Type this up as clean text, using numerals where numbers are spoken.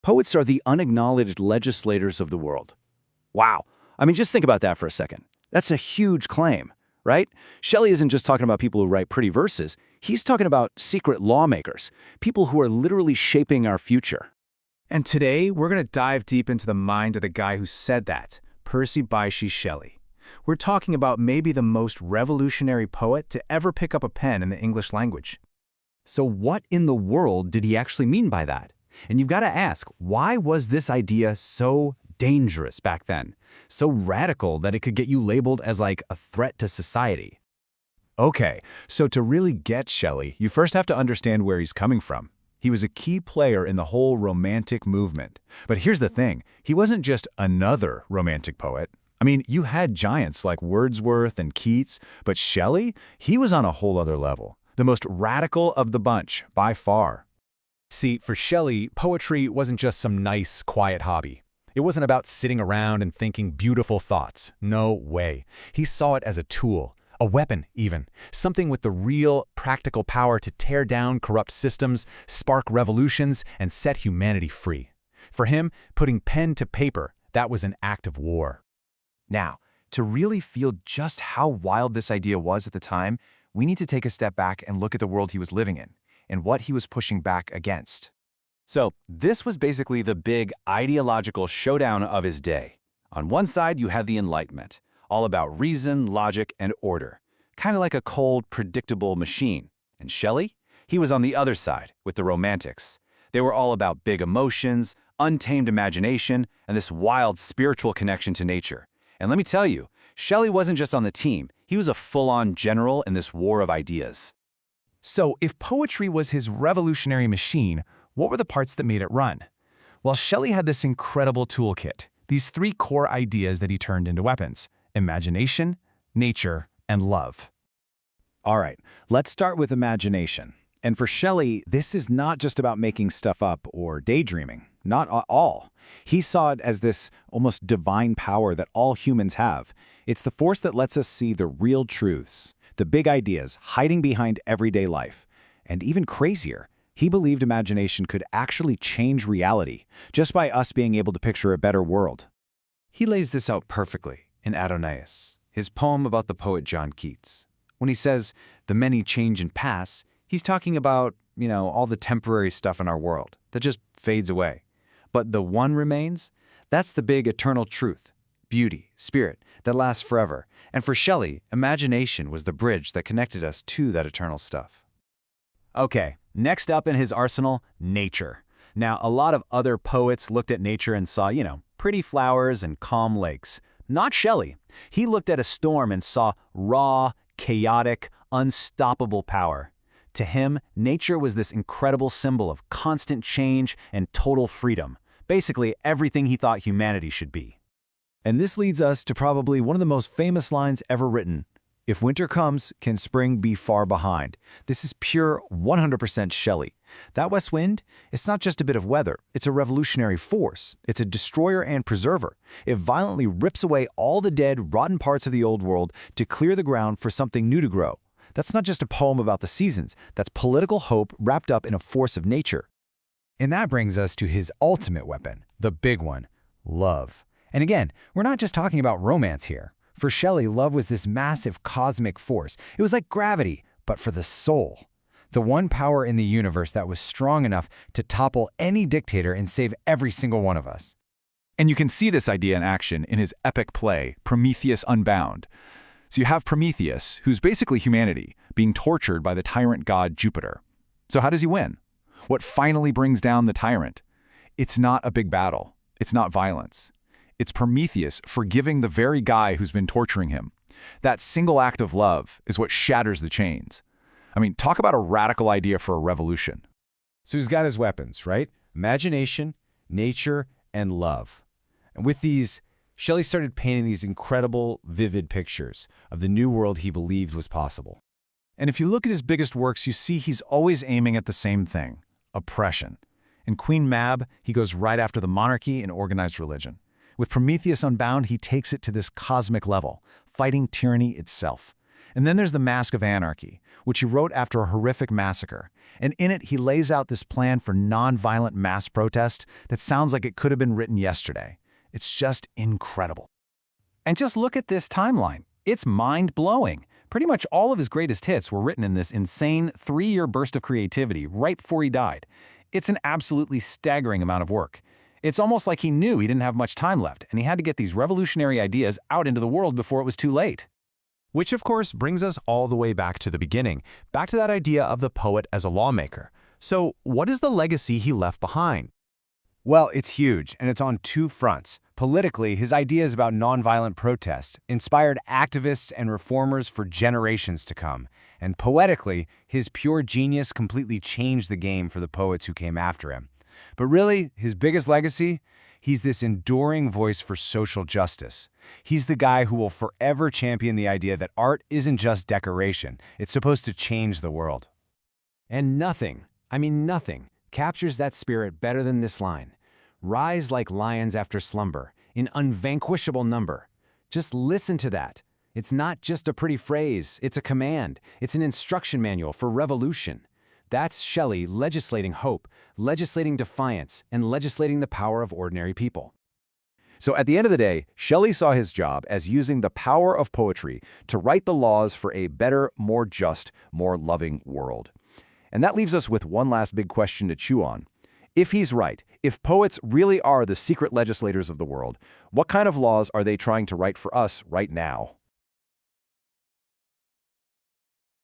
Poets are the unacknowledged legislators of the world. Wow. I mean, just think about that for a second. That's a huge claim, right? Shelley isn't just talking about people who write pretty verses. He's talking about secret lawmakers, people who are literally shaping our future. And today, we're going to dive deep into the mind of the guy who said that, Percy Bysshe Shelley. We're talking about maybe the most revolutionary poet to ever pick up a pen in the English language. So what in the world did he actually mean by that? And you've got to ask, why was this idea so dangerous back then? So radical that it could get you labeled as like a threat to society? Okay, so to really get Shelley, you first have to understand where he's coming from. He was a key player in the whole Romantic movement. But here's the thing, he wasn't just another Romantic poet. I mean, you had giants like Wordsworth and Keats, but Shelley, he was on a whole other level. The most radical of the bunch, by far. See, for Shelley, poetry wasn't just some nice, quiet hobby. It wasn't about sitting around and thinking beautiful thoughts. No way. He saw it as a tool, a weapon even, something with the real, practical power to tear down corrupt systems, spark revolutions, and set humanity free. For him, putting pen to paper, that was an act of war. Now, to really feel just how wild this idea was at the time, we need to take a step back and look at the world he was living in, and what he was pushing back against. So, this was basically the big ideological showdown of his day. On one side, you had the Enlightenment, all about reason, logic, and order, kind of like a cold, predictable machine. And Shelley? He was on the other side, with the Romantics. They were all about big emotions, untamed imagination, and this wild spiritual connection to nature. And let me tell you, Shelley wasn't just on the team, he was a full-on general in this war of ideas. So, if poetry was his revolutionary machine, what were the parts that made it run? Well, Shelley had this incredible toolkit, these three core ideas that he turned into weapons: imagination, nature, and love. All right, let's start with imagination. And for Shelley, this is not just about making stuff up or daydreaming. Not at all. He saw it as this almost divine power that all humans have. It's the force that lets us see the real truths, the big ideas hiding behind everyday life. And even crazier, he believed imagination could actually change reality just by us being able to picture a better world. He lays this out perfectly in Adonais, his poem about the poet John Keats. When he says, "The many change and pass," he's talking about, all the temporary stuff in our world that just fades away. But the one remains, that's the big eternal truth, beauty, spirit, that lasts forever. And for Shelley, imagination was the bridge that connected us to that eternal stuff. Okay, next up in his arsenal, nature. Now, a lot of other poets looked at nature and saw, pretty flowers and calm lakes. Not Shelley. He looked at a storm and saw raw, chaotic, unstoppable power. To him, nature was this incredible symbol of constant change and total freedom. Basically, everything he thought humanity should be. And this leads us to probably one of the most famous lines ever written. "If winter comes, can spring be far behind?" This is pure 100% Shelley. That west wind, it's not just a bit of weather, it's a revolutionary force. It's a destroyer and preserver. It violently rips away all the dead, rotten parts of the old world to clear the ground for something new to grow. That's not just a poem about the seasons, that's political hope wrapped up in a force of nature. And that brings us to his ultimate weapon, the big one, love. And again, we're not just talking about romance here. For Shelley, love was this massive cosmic force. It was like gravity, but for the soul. The one power in the universe that was strong enough to topple any dictator and save every single one of us. And you can see this idea in action in his epic play, Prometheus Unbound. So you have Prometheus, who's basically humanity, being tortured by the tyrant god Jupiter. So how does he win? What finally brings down the tyrant? It's not a big battle. It's not violence. It's Prometheus forgiving the very guy who's been torturing him. That single act of love is what shatters the chains. I mean, talk about a radical idea for a revolution. So he's got his weapons, right? Imagination, nature, and love. And with these, Shelley started painting these incredible, vivid pictures of the new world he believed was possible. And if you look at his biggest works, you see he's always aiming at the same thing: oppression. In Queen Mab, he goes right after the monarchy and organized religion. With Prometheus Unbound, he takes it to this cosmic level, fighting tyranny itself. And then there's The Mask of Anarchy, which he wrote after a horrific massacre. And in it, he lays out this plan for nonviolent mass protest that sounds like it could have been written yesterday. It's just incredible. And just look at this timeline. It's mind-blowing. Pretty much all of his greatest hits were written in this insane 3-year burst of creativity right before he died. It's an absolutely staggering amount of work. It's almost like he knew he didn't have much time left, and he had to get these revolutionary ideas out into the world before it was too late. Which, of course, brings us all the way back to the beginning, back to that idea of the poet as a lawmaker. So, what is the legacy he left behind? Well, it's huge, and it's on two fronts. Politically, his ideas about nonviolent protest inspired activists and reformers for generations to come. And poetically, his pure genius completely changed the game for the poets who came after him. But really, his biggest legacy? He's this enduring voice for social justice. He's the guy who will forever champion the idea that art isn't just decoration. It's supposed to change the world. And nothing, I mean nothing, captures that spirit better than this line. Rise like lions after slumber, in unvanquishable number. Just listen to that. It's not just a pretty phrase, it's a command. It's an instruction manual for revolution. That's Shelley legislating hope, legislating defiance, and legislating the power of ordinary people. So at the end of the day, Shelley saw his job as using the power of poetry to write the laws for a better, more just, more loving world. And that leaves us with one last big question to chew on. If he's right, if poets really are the secret legislators of the world, what kind of laws are they trying to write for us right now?